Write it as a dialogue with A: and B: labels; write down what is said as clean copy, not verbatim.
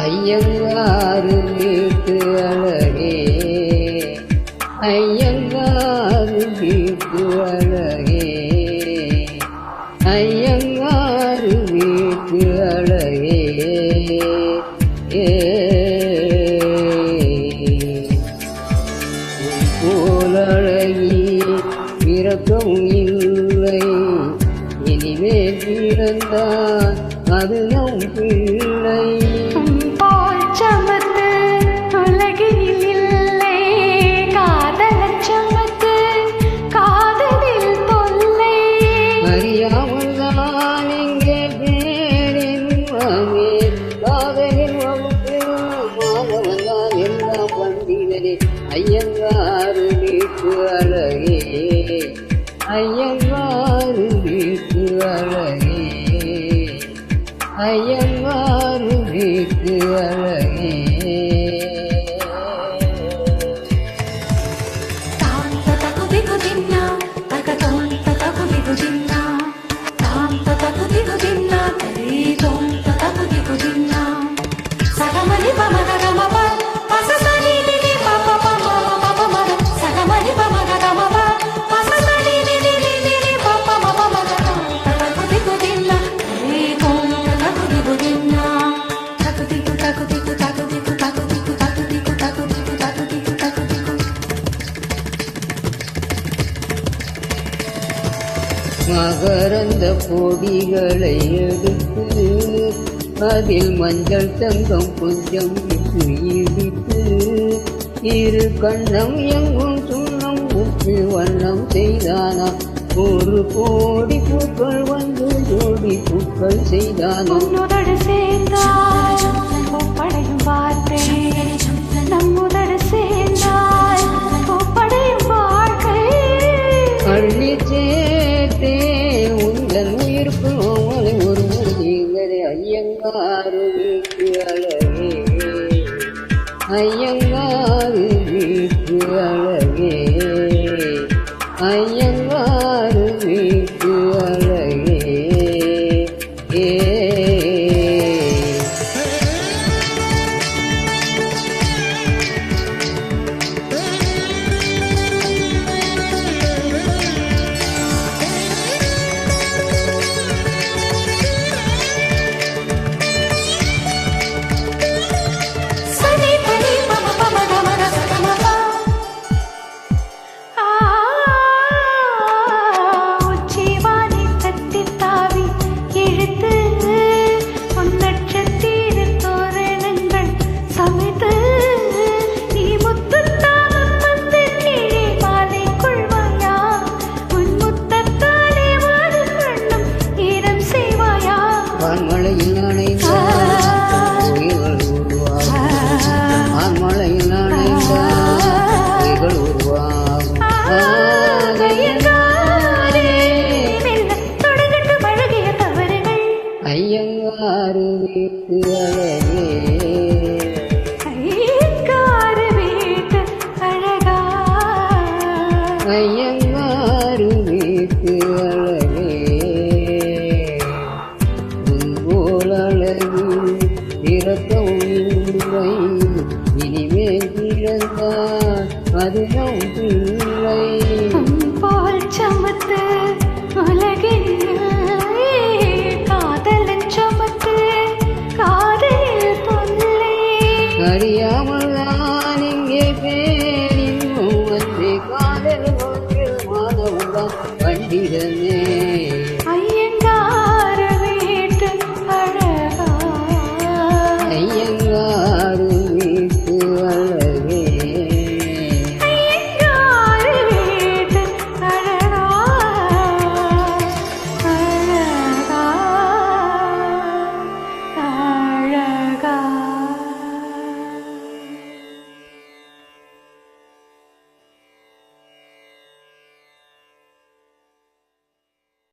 A: ஐயங்காறு வீட்டு அழகே ஐயங்காறு வீட்டு அழகே ஐயங்காறு வீட்டு அழகே போலழகி பிறக்கம் இல்லை இனிமேல் பிறந்தான் அது நம் பிள்ளை அறியாமல்தான் இங்கே பேரின்பமே காதலின் வகுப்பில் மாதவன்தான் எல்லாம் வந்தினே ஐயங்காறு வீட்டு அழகே ஐயங்காறு வீட்டு அழகே ஐயங்காறு வீட்டு அழகே மகரந்த பொடிகளை எடுத்து அதில் மஞ்சள் தங்கம் கொஞ்சம் விட்டு இடித்து இரு கண்ணம் எங்கும் சுண்ணம் உப்பு வண்ணம் செய்தானா ஒரு கோடி பூக்கள் வந்து ஜோடி பூக்கள் செய்தானா
B: பூப்படையும் வார்த்தை நம்முதடு சேர்ந்தால் பூப்படையும் வாழ்க்கை
A: அள்ளி சேர்த்தே உங்கள் உயிர்ப்பு ஓமலை ஒரு முதியங்கரை ஐயங்காறு வீட்டு அழகே ஐயங்காறு வீட்டு அழகே ஐயங்காறு வீட்டு அழகே ஆண்மலையில் அணைந்தால் கோயில்கள் உருவாகும் ஆண்மலையில் அணைந்தால் கோயில்கள் உருவாகும் ஐயங்காறு வீட்டு அழகே
B: ஐயங்காறு வீட்டு அழகா
A: ஐயங்காறு வீட்டு அழகே அழகு திறக்க